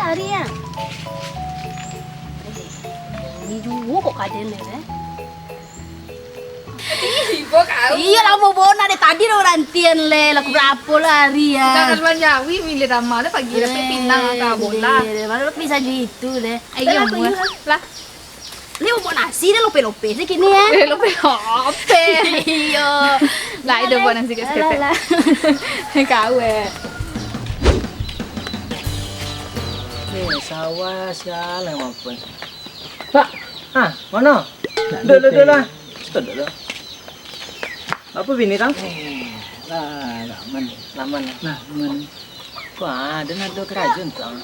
lari ya. Ini juga kok kaden ya. Ibu kau. Iya lah mau bona deh tadi lo rantian le laku berapa lari ya. Jangan manjawi milih ramah pagi dapat pinang ke bola. Baru bisa gitu deh. Ayo lah. Ini mau nasi deh lope-lope sih kini ya. Lope lope. Iya. Lah itu buat nasi kesepet. Kau sawah sialan maupun. Pak, mana? Dulu lah. Sudah. Apa bini kang? Lah, laman. Nah, wah, ada nado kerajaan tang.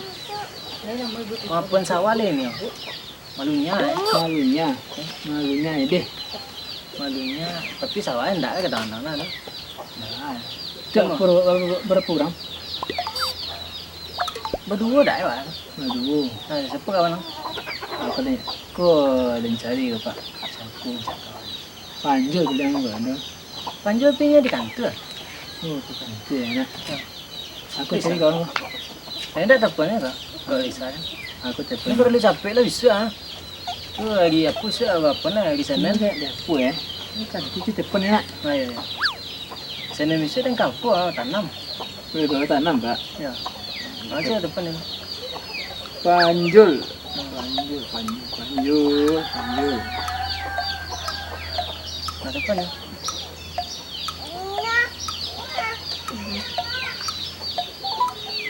Maupun sawah ini, malunya, Malunya deh. malunya. Tapi sawahnya enggak ada kedatangan. Nah, berapa orang? Berdua dah ya, Pak. Aduh, Nah, siapa kawan? apa nih? Kok dan cari ke Pak? Saku cakawan. Panjul bilang enggak ada. Panjul pinya di kantor. Oh, itu kan itu ya. Nah. Aku Bisa. cari kawan. Saya enggak teleponnya kok. Kalau bisa. Aku Ini telepon. perlu capek lah bisa. Tu lagi aku sih apa nah di sana. Di aku ya. Ini kan itu telepon ya. Nah, ya. Sana misi dan kapu tanam. Boleh bawa tanam, Pak. Ya. Aja depan ini. Panjul. Nah, depan ya.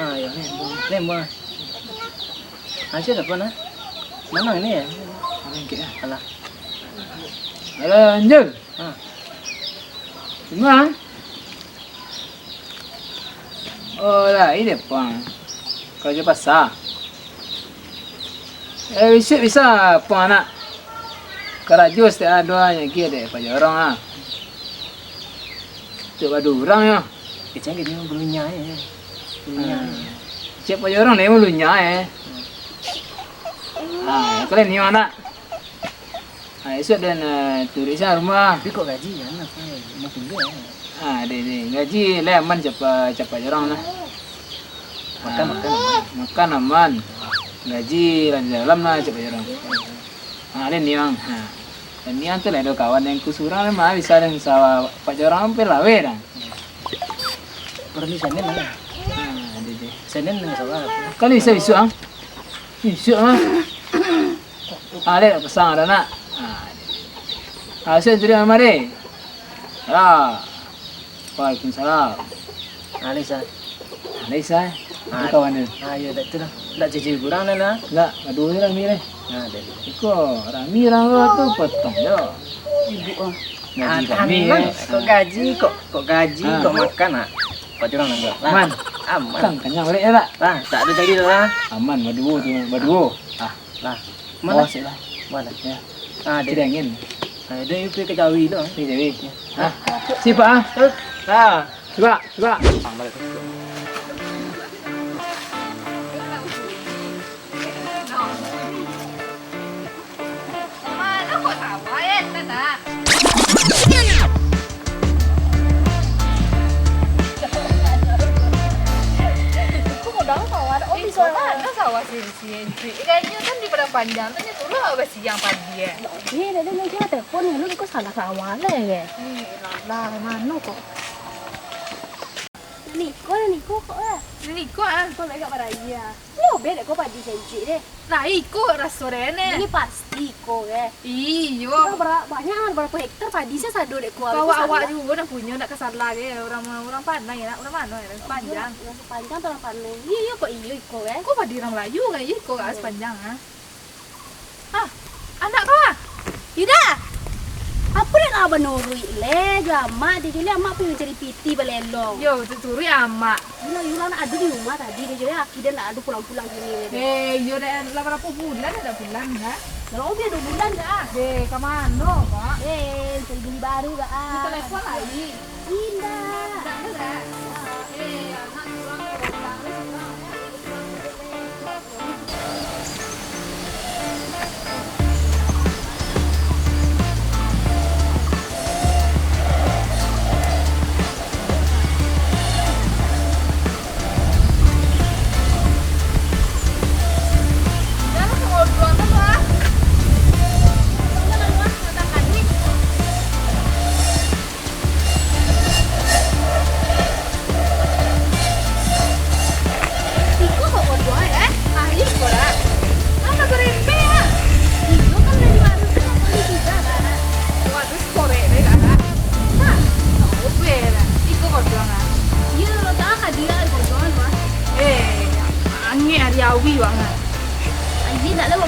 Ya, lemah. Aja depan ah. Mana ini ya? Oke. Alah. Halo, Anjul. Ah. Gimana? Oh, lah ini depan. Kau coba pasar. Bisa apa anak? Kerajus tak ada yang kia deh, pada orang ah. Coba durang ya. Kecil dia bulunya ya. Bulunya. Cek pada orang ni mulunya kalian ni anak. Esok dan turisnya rumah. Tapi kok gaji ya anak mau tinggal. Deh gaji leman cepat orang lah. Makan aman. Gaji di dalam lah cepat orang. Ada ni bang. Dan ni antar ada kawan yang kusurang lah mah bisa yang sawah pak orang pelawe dah. Perlu Senin lah. Deh. Senin nggak salah. Kali bisa isu ang. Isu ah. Ada pasang ada nak. Saya jadi amare. Waalaikumsalam. Alisa. Alisa. Kawan ni. Ya dah tu lah. Dah cicil kurang lah. Enggak, aduh ni rami deh. Deh. Iko rami tu potong yo. Ibu Gaji kami. Kok gaji kok makan ah. Kau curang nggak? Aman. Aman. Kang kenyang balik ya tak? Lah, tak ada jadi lah. Aman, berdua tu, berdua. Lah. Mana Mana? sih lah? Mana? Ya. Dia. Tidak ingin. Dia pergi ke Jawi tu. Ni jadi. Siapa ah? Lah. Coba. Mana kok tawa ya, Tata? Mana sawah sih? Kayaknya kan di Padang Panjang tuh itu lah apa siang pagi ya. Ini ada yang dia telepon lu kok salah sawah ya. Lah mana kok? Niko kok ah. Ini kok ah. Kok enggak baraya. Lu beda kok padi senci deh. Nah, iko restorannya. Ini pasti kok ya. Iyo. Berapa hektar padi saya sado dek kuah. Awak juga udah punya udah kesal lagi orang pandang ya, orang mana ya panjang. Panjang atau panjang? Iya kok iko ya. Kok pada orang Melayu kayak iko gak sepanjang ah? Anak kau ah? Tidak. Apa yang abang norui le jama dia jadi amak pengen cari piti balelong. Yo, tuturi ama. Yulan ada di rumah tadi dia jadi aki dan ada pulang-pulang sini. Yo dah berapa bulan ada bulan enggak? Kalau dia 2 bulan enggak? Kemana kak? Cari beli baru enggak? Di telepon lagi. Indah. Enggak. Anak pulang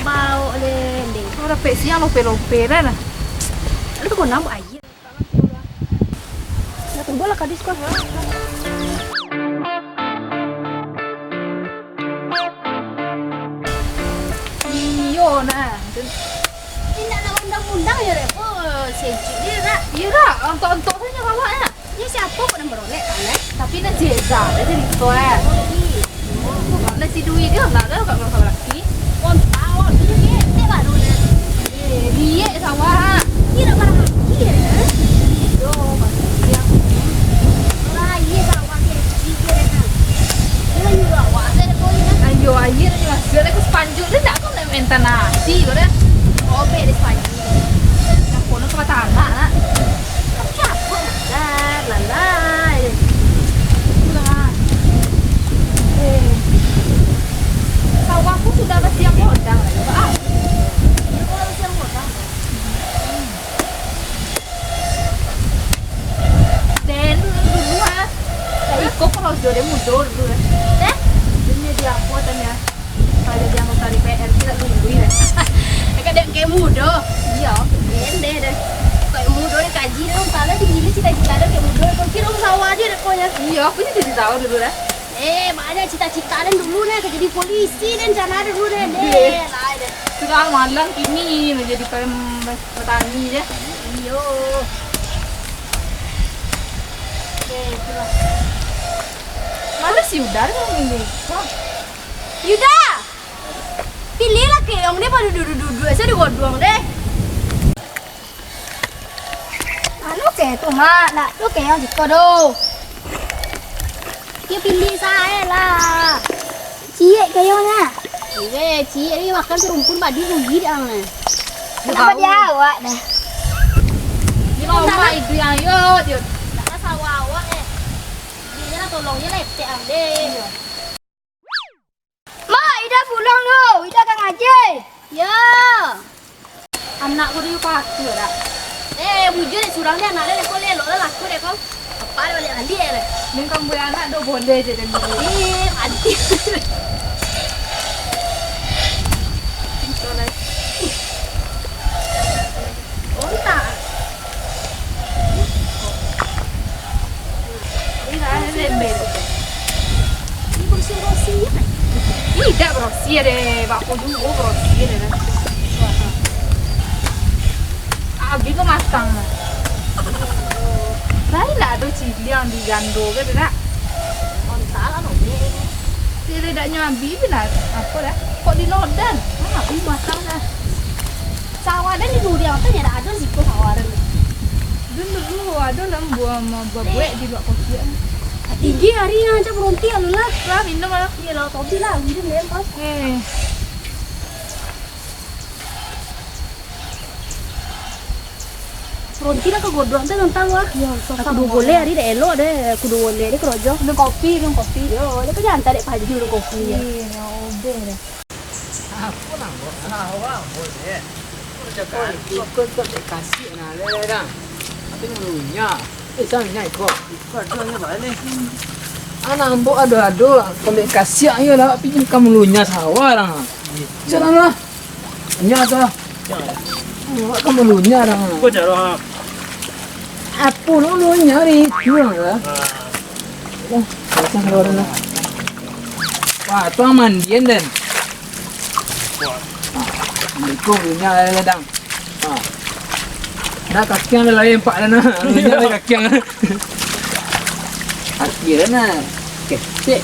bau lendeng. Ora pe siang lope-lope dah. Lu kok nambah aja. Nah, tunggu lah kadis kok. Iyo nah. Ini ada undang-undang ya, Repo. Sejuk dia nak. Iya dah, ontok-ontok saja bawanya. Ini siapa kok yang merolek kan? Tapi nak jeza, dah jadi tua. Nak si duit dia nak dah kat belakang laki. Kon tahu itu dia, dia baru dia. Dia sawah. Dia nak barang lagi ya. Yo, masih siang. Lah, iya sawah dia dia kan. Dia juga awak ada kau ini. Ayo air ni masih ada kesepanjul dia tak kau nak minta nasi kau dah. Oh, beda sepatu. Yang kono ke tanah nak. Siapa? Lah. Sawahku sudah bersiap hodang lah. Ah, Kalau siang modal. dan dulu ah. Saya ikut kalau sudah dia mundur dulu dah. Dia dia buatannya. Kalau dia mau cari PR kita tungguin dah. Kan dia kayak mudo. Iya. Gende deh. Kayak mudo ni kaji dia salah di gila cita-cita dia kayak mudo. Kau kira sawah dia dekonya. Iya, aku jadi tahu dulu dah. Banyak cita-cita dan dulu nih jadi polisi dan sana dulu deh. Lah deh. Sekarang malang kini menjadi petani ya. Iyo. Itulah. Mana sih udah ini? Yuda. Pilihlah keong deh pada duduk-duduk aja di godong deh. Anu kayak tuh mak, nak lu keong di kodo. Dia pilih saya lah. Cie keongnya. Cie ini makan rumpun padi rugi dah nih. Kenapa dia awak dah? Ini mama itu yang yo dia. Tak sawah awak dia lah tolongnya leceh deh. Ma, Ida pulang lo. Ida kang aja. Ya. Anakku dia pakai dah. Bujur deh surang dia anak dia kau lelok lah laku deh kau. Apa dia balik mandi deh. Ini kamu punya anak do boleh je dan dulu. Mandi. Onta. Ini ada lembek. Ini bersih-bersih ya. Tidak bersih deh, baku dulu bersih deh. Abi tu matang. Lain lah tu cili yang digando ke tidak? Onta lah nobe. Dia tidak nyabi benar. Apa dah? Kok di lodan? Ini matang dah. Sawah dan di duri apa ya ada sih kau sawah dan. Dulu ada lah buah buah di luar kopi. Tinggi hari yang aja berhenti lah. Lah minum lah. Iya lah topi lah, gitu deh pas. Berhenti lah ke godong tuh tentang wah. Ya, kudu boleh hari deh elo deh, kudu boleh deh kerojo. Minum kopi. Yo, dia kerja antar deh pagi dulu kopi ya. Iya, udah dah. Apa nak buat? Awak boleh. Ikut kasih nak le dah. Tapi melunya. Sana ikut. Kok jualnya balik? Anak ambok ado-ado kalau kasih ayo lah pinjam kamu lunya sawah lah. Jangan lah. Nya tu. Kamu lunya lah. Kok jarang? Apa lunya ni? Jual lah. Oh, kita keluar lah. Wah, tu mandian dan. Ikut lunya ada dang. Nak kaki yang lain pak dah nak. Lunya ada kaki yang. Akhirnya nak kecek.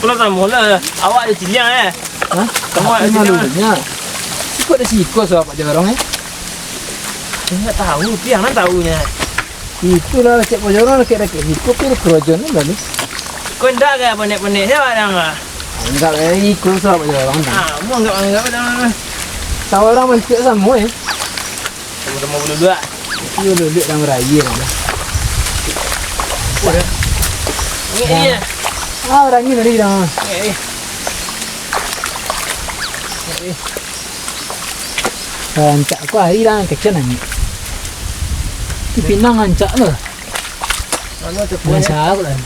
Kalau tak mula, awak ada cilia Hah? Kamu ada lunya. Ikut dah sikut so pak Jorong Enggak tahu, piang nak tahunya. Itulah cek pak Jorong nak ikut ke kerojon ni balik. Kau ndak ke penek-penek siapa dah enggak? Enggak lagi ikut so pak Jorong. Mau enggak dah. Sawah orang mencik sama Kamu mau bulu dua. Iya dulu dah meraya dah. Iya. Orang ni dari dah. Ancak aku hari dah kecil ni. Di Pinang ancak lah. Mana tu Masak lah.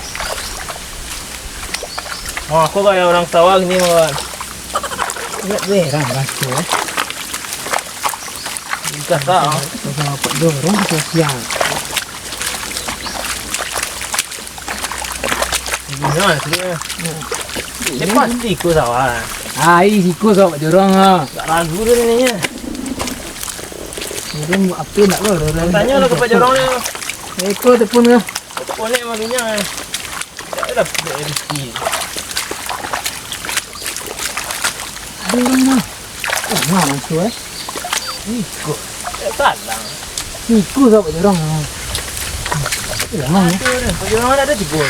Oh, aku kayak orang sawah gini, kawan. Lihat berang batu. Dah tak. Kalau dapat dorong sosial. Nah, sebenarnya. Lepas tikus awak. Ai siku sok dorong ah. Tak ragu dia ni. Ini apa nak lo? Tanya lah kepada orang ni. Eko tepun ke? Konek malunya. Tak ada rezeki. Ada orang mah. Oh, mana tu Siku. Tak salah. Siku sok dorong ah. Jangan. Pada orang ada tiga.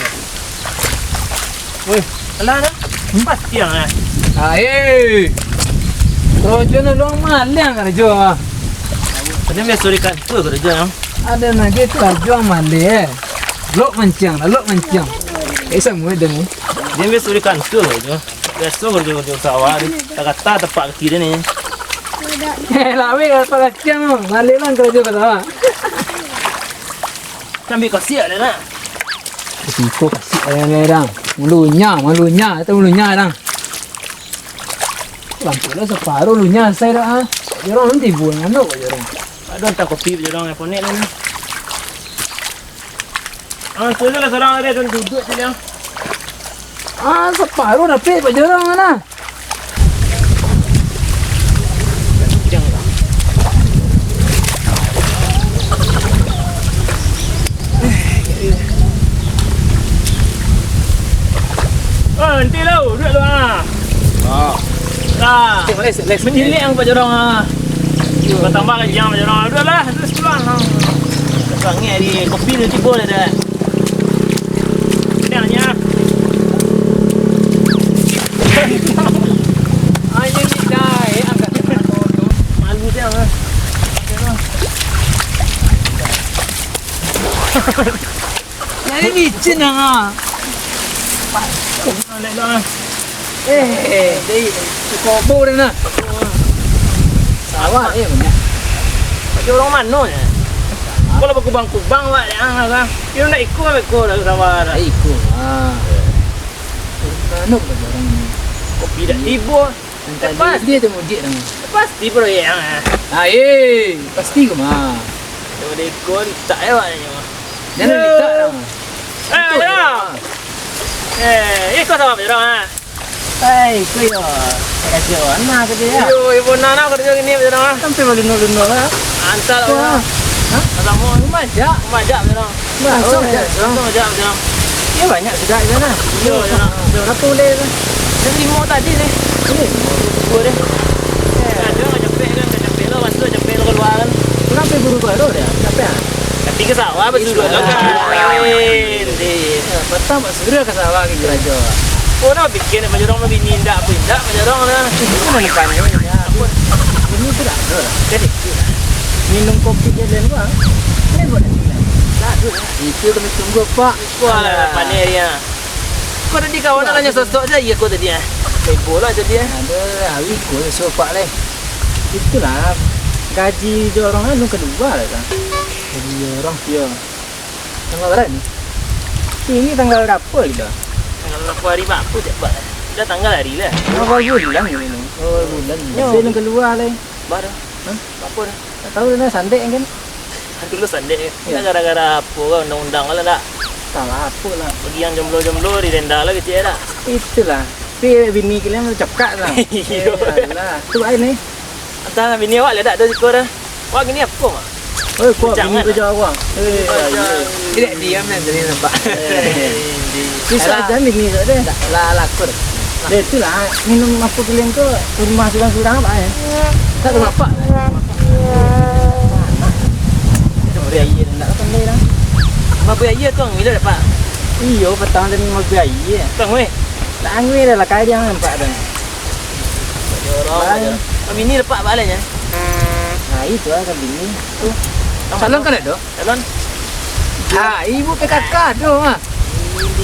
Weh, alah dah. Pasti yang Ai. Kerja ni long malang kerja. Kena biar surikan tu kerja. Ada nak kerja malang. Lok mancang, lok mancang. Semua dah ni. Dia biar surikan tu kerja. Biasa kerja sawah ni. Tak kata tepat kiri ni. Lawe apa kacang. Malang kerja kata. Ambil kasih ada nak. Siku kasih orang. Malunya, itu malunya dah. Bangku lah separuh lunya saya dah. Jorong nanti buang anu jorong. Ada tak kopi jorong apa ni ni. Tu lah seorang ada tu duduk sini. Separuh dah pe pak jorong mana? Nanti lah, duduk tu ah. Dah. Menjilik yang Pak Jorong ah. Kau tambah lagi yang Pak Jorong. Duduk lah, terus pulang. Sangat di kopi tu tiba dah. Kenanya. Ayo ni dah, angkat malu dia ah. Jadi licin ah. Đây có bô đây nè. Sao quá banyak. Macam orang mana ni? Kalau berkubang-kubang awak dah kan. Dia nak ikut dah sawah dah. Ikut. Nak orang ni. Kopi dah tiba. Lepas dia tu mudik dah. Pasti proyek ah. Pasti ke mah. Dia boleh ikut tak awak ni. Jangan letak dah. Ikut sama Pak Jorong ah. Ikut yo. Kerja mana kerja? Ibu nana kerja gini Pak Jorong ah. Sampai malu-malu lah. Antar orang. Kalau mau Majak. Majak Pak Jorong. Masuk je. Majak Pak Jorong. Ya banyak sudah di sana. Yo Jorong. Berapa boleh lah. Dia lima tadi ni. Dua dia. Ada orang capek kan, capek lo masuk capek lo keluar kan. Kenapa buru baru dia? Capek ah. Tapi ke sawah betul dua kan. Pertama sudah ke sawah ke kerja. Oh nak bikin Pak Jorong lebih nindak pun indak Pak Jorong lah. Itu mana kan ya? Ini tu dah ada. Jadi Minum kopi je dan bang. Ini boleh tinggal. Tak tu. Itu kami tunggu pak. wah panen dia. Kau tadi kawan nak tanya sosok je ya kau tadi ah. Sebo lah jadi Ada hari kau so pak leh. Itulah gaji orang kan kedua lah kan. Gaji orang dia. Tanggal berapa ni? Ini tanggal berapa kita? tanggal berapa hari apa cepat. Dah tanggal hari lah. Berapa bulan ni? Oh bulan. Dia nak keluar leh. Baru. Apa dah? Tak tahu dia santai kan? Dulu sandek. Kita gara-gara apa kan undang-undang lah tak. Salah apa lah. Bagi yang jomblo-jomblo di denda lah kecil dah. Itulah. Tapi bini kalian macam cakap lah. Iya. Tu air ni. Antara bini awak lihat tak ada sikor dah. Wah gini apa mah? Oh, kau Jangan bini lah. kerja awak. Tidak diam dan jadi nampak. Susah aja bini tu deh. Lah lakur. Dia itulah minum apa kalian tu rumah surang-surang apa ya? Tak tahu apa. Dia iya nak pandai lah. Apa ya tuang bila dapat? Iyo petang dan mau biaya. Tuang weh. Tak angin dah lah kaya dia nampak dah. Orang. Bini dapat balanya. Nah itu lah kan bini. Tu. Salon kan ada? Salon. Ibu ke kakak tu ah.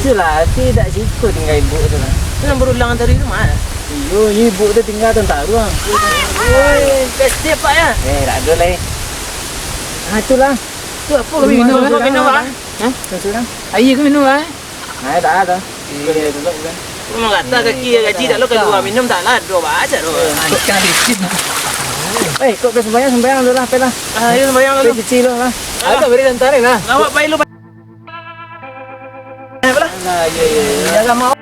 Itulah tidak siku tinggal ibu tu lah. Tu yang berulang dari rumah. Iyo ibu tu tinggal tempat ruang. Oi, pesti apa ya? Tak ada lah. Itulah. Tu apa kau minum? Kau minum apa? Hah? Surang. Air ke minum ah? Tak ada. Boleh duduk kan. Memang kata kaki gaji dah lo kedua minum tak lah dua baca lo. Jangan dikit. Kok ke sembahyang dulu lah, pelah. Ayo sembahyang lo. Kecil lah. Ada beri tentara lah. Lawak baik lo. Nah, iya. Jangan mau.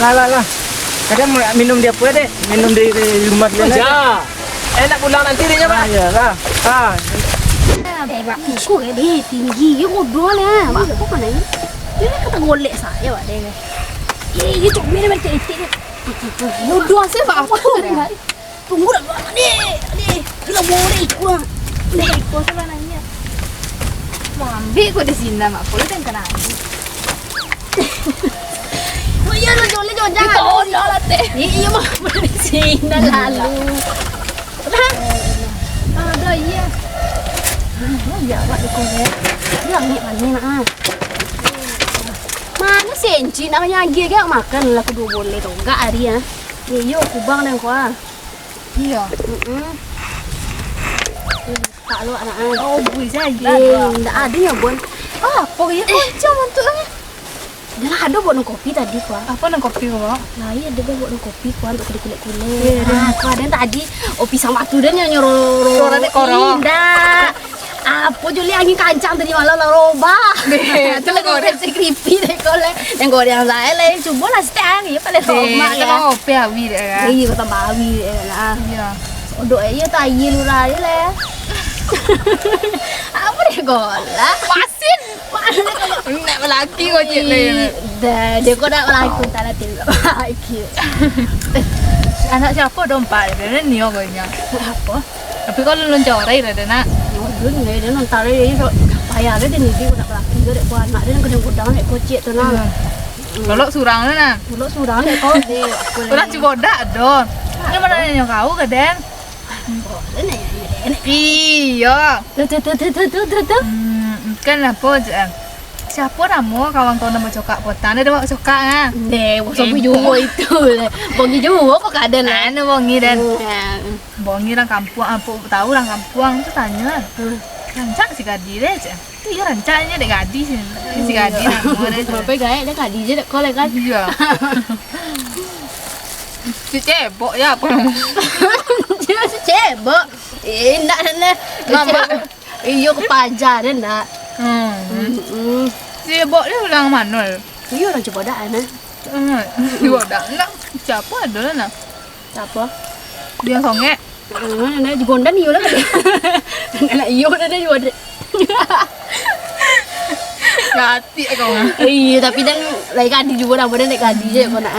Lah. Kadang mau minum dia apa dek? Minum di rumah dia. Ya. Enak pulang nanti dia Pak. Iyalah. Pak aku dia tinggi, you bodoh lah. Mak aku mana ni? Dia kata golek saya pak dia. You tu mana macam itu? Bodoh saya pak apa? Tunggu dah buat ni. Kita boleh ikut. Ikut sama nanya. Mau ambil kau di sini mak boleh dan kena. Ya lo jangan. Ito lah teh. Iya mah di sini lalu. Ada iya. Ya pak di korek. Bilang ni mana nak? Mana senci nak nyagi ke makan lah kedua boleh tu. Enggak hari ya. Yo kubang dan kau. Iya. Tak lu anak. Oh bui saya. Enggak ada ya bon. Apa ya? Macam tu. Dah ada buat kopi tadi kau. Apa nang kopi kau? Nah iya ada buat kopi kau untuk kulit. Kau ada tadi opi sama tu dan yang nyoro. Indah. Apa juli angin kancang tadi malam lah roba. Itu lah goreng creepy deh kau le. Yang goreng saya le cuba lah setang ya pada roba Kalau ya. kopi awi deh. Iya kata bawi lah. Iya. Odo iya tayi lu lah le. Apa deh gola? Pasin. Nak lelaki kau cik le. Dah dia kau nak lagi tak ada tiga lagi. Anak siapa dompat? Dia ni kau nya. Apa? Tapi kalau lu corai dah nak. Dulu ni dia nonton dia so payah dia ni dia nak laki dia buat anak dia kena godang nak kocek tu nah. Kalau surang tu nah. Dulu sudah ni kau dia. Kau cuba dak doh. Ni mana yang kau ke den? Iya. Tu. Kan apa je. Siapa nama kawan kau nama cokak potan dia bawa cokak ah. Deh, sampai jumpa itu le. Bongi jumpa kok ada lah. Anu bongi dan bongi orang kampung apa tahu orang kampung tu tanya. Rancak si gadi deh je. Tu ya rancaknya dek gadi sih. Si gadi nama deh. Sampai gaya dia kadi je kau le kan. Iya. Si cebok ya apa? Dia si cebok. Nak nak. Mama. Iyo kepajar dia nak. Si cebok dia ulang mana? Iyo orang coba dah ana. Cebok dah nak siapa ada lah nak? Siapa? Dia songek. Nak di gondan iyo lah kan. Nak iyo dah dia juga. Gati kau ah. Iya tapi dan lagi kadi juga dah boleh naik kadi je kau nak.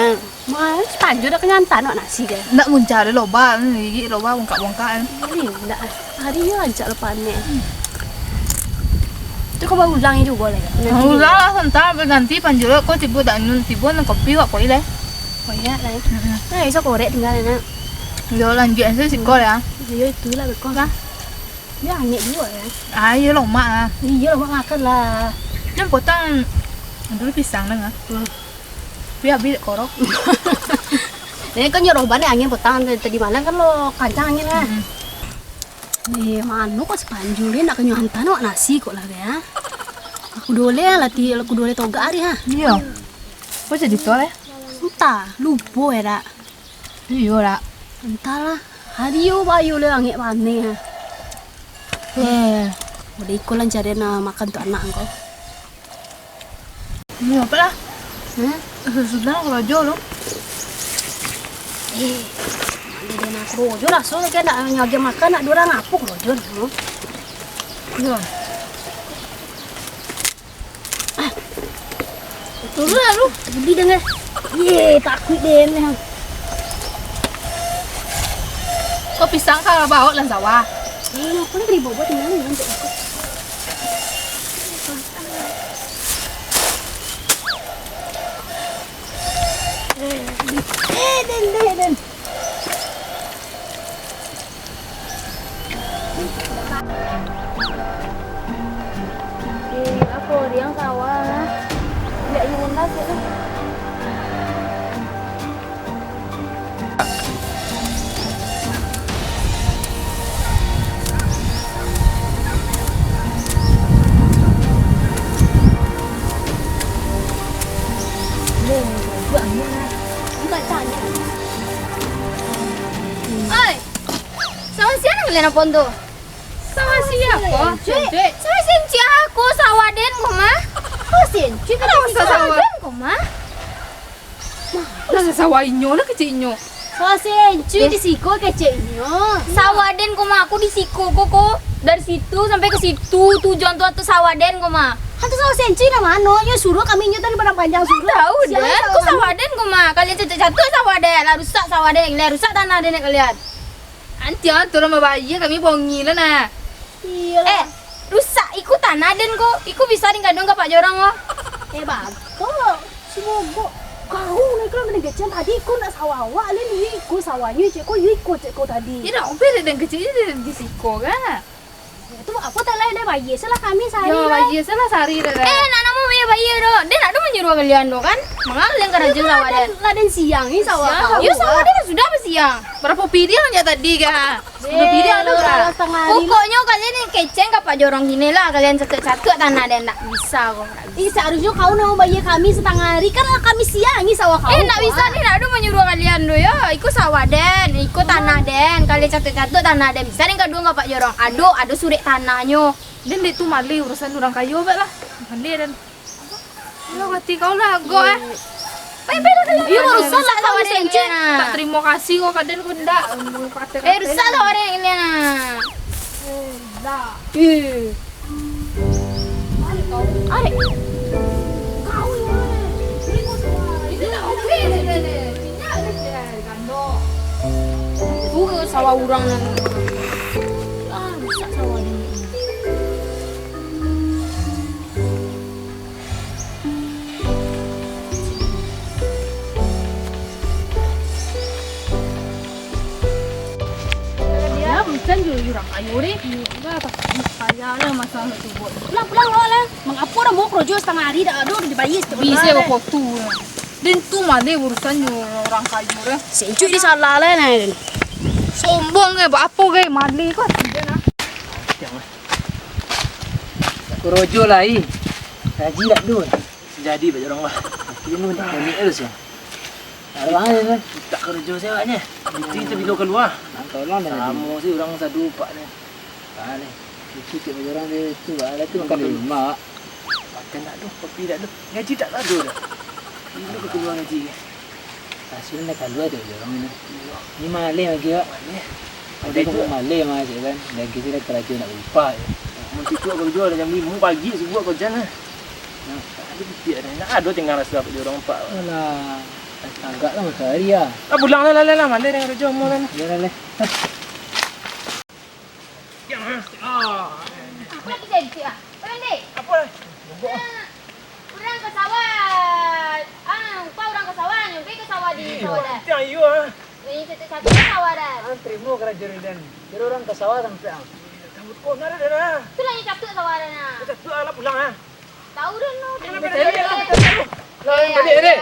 Mas panjang dah kenyantan nak nasi kan. Nak muncah ada loba ni loba bongkak-bongkak. Hari nak hari yo ajak lepas ni. Tu kau baru ulang juga lah. Ulang lah sebentar berganti panjang kau tiba tak nun tiba nak kopi kau koi leh. Koyak lah. Nah iso korek tinggal nak. Dia lanjut aja si kau ya. Dia itu lah kau kan. Dia angin juga ya. Ayo lo mak ah. Iya lah makan lah. Jangan potong dulu pisang dah ah. Biar biar korok. Ini kan nyuruh banyak angin potong tadi malam kan lo kancang angin lah. Nih manu kok sepanjang dia nak kenyuantan nak nasi kok lah ya. Aku dole latih aku dole toga hari ha. Iya. Kau jadi tu leh? Entah lupa ya dak. Iya lah. Entahlah. Hari yo bayu le angin panik ha. Udah ikut lah cari makan tu anak kau. Iya apa lah? Sudah kalau jual lo. Dia nak rojo lah so kan nak nyagi makan nak dua orang apa rojo no. Iya. Turun lah lu. Beli dengar. Takut dia ni. Kau pisang kalau bawa lan sawah. Aku ni beri bawa tinggal ni untuk aku. Den. Aku yang sawah. Tidak ingin lagi lah. Buat kalian apa tu? Sawah siapa? Cek. Sawah senci aku sawah den kau mah. Kau senci kan Kenapa sawah? den kau mah. Nasa sawah inyo na kecil inyo. Sawah senci di siko kecilnya. Sawah den kau mah aku di siko koko. Dari situ sampai ke situ tujuan tu sawah den kau mah. Hantu sawah senci nama nya suruh kami nyu tadi barang panjang suruh. Tahu Siapa den, sawah ku sawah den kau mah. Kalian catu sawah den, lah rusak sawah den, lah rusak tanah den kalian. Anti turun bayi kami bongi lah na. Iya. Rusak ikut tanah den ko. Iku bisa ring kadang Pak Jorong ko. Bagus. Semoga kau nak kalau dengan kecil tadi kau nak sawah awak ni ikut sawahnya cik kau ikut cik kau tadi. Tidak, umpir den kecil di siko kan. Itu apa tak lain dah bayi salah kami sehari. Yo bayi salah sari dah. Nak nama bayi dah. Den ada menyuruh kalian do kan? Mangal yang kerja sawah den. Laden siang ni sawah kau. Yo sawah den sudah apa siang? Berapa piring aja tadi kan? Sudah piring ada kan? Pokoknya kalian yang keceng ke Pak Jorong gini lah. Kalian satu-satu tanah den tak bisa kok. Seharusnya kau nak bayi kami setengah hari kan kami siang ni sawah kau. Nak bisa nih, nak ada menyuruh kalian do ya. Ikut sawah den, ikut tanah den. Kalian satu-satu tanah den. Bisa nih kedua nggak Pak Jorong? Ada surek tanahnya. Dan itu mali urusan orang kayu lah. Mali dan. Lo hati kau lah, go Iya urusan lah sawah senci. Tak terima kasih kok kadang kau ndak. Rusak lah orang yang kalian. Arek. Kau ya. Terima sawah. Itu tak oke deh. Tidak ada kando. Bukan sawah orang nan. Rusak sawah ni. Dia macam jurang kayu ni. Enggak tak payah lah masalah tu buat. Pulang lo lah. Mengapa dah mau kerja setengah hari dah ada di bayi setengah. Bisa kok foto. Dan tu mali urusannya orang kayu ni. Senci di salah lah ni. Sombong ke apa ke mali kok. Kurojo lah i. Haji tak dun. Jadi Pak Jorong lah. Dia mun dah ni terus ya. Ada mana kan? Tak kerja sewaknya. Itu kita bila keluar. Tolong dah. Kamu sih orang satu pak ni. Ni. Sikit bagi orang dia tu ada tu makan di rumah. Makan tak ada, kopi tak ada. Ngaji tak ada dah. Ini aku keluar ngaji. Hasil nak keluar tu orang ni. Ni malay lagi ah. Ada tu malay macam kan. Dan kita dah kerja nak upah. Mesti tu aku jual jam 5 pagi subuh kau jalan. Nah, ada bukti ada. Nak ada tinggal rasa Pak Jorong pak. Alah. Agak lah masa hari ah. Pulang lah mana dengan kerja mau kan. Ya lah. Apa lagi jadi ah? Pendek. Apa? Orang ke sawah. Kau orang ke sawah ni. Pergi ke sawah di sawah dah. Tiang you ah. Ini satu sawah dah. Antri mu kerja dan. Jadi orang ke sawah sampai ah. Kamu kau nak ada dah. Tu lagi satu sawah dah na. Kita tu ala pulang ah. Tahu dah no. Balik.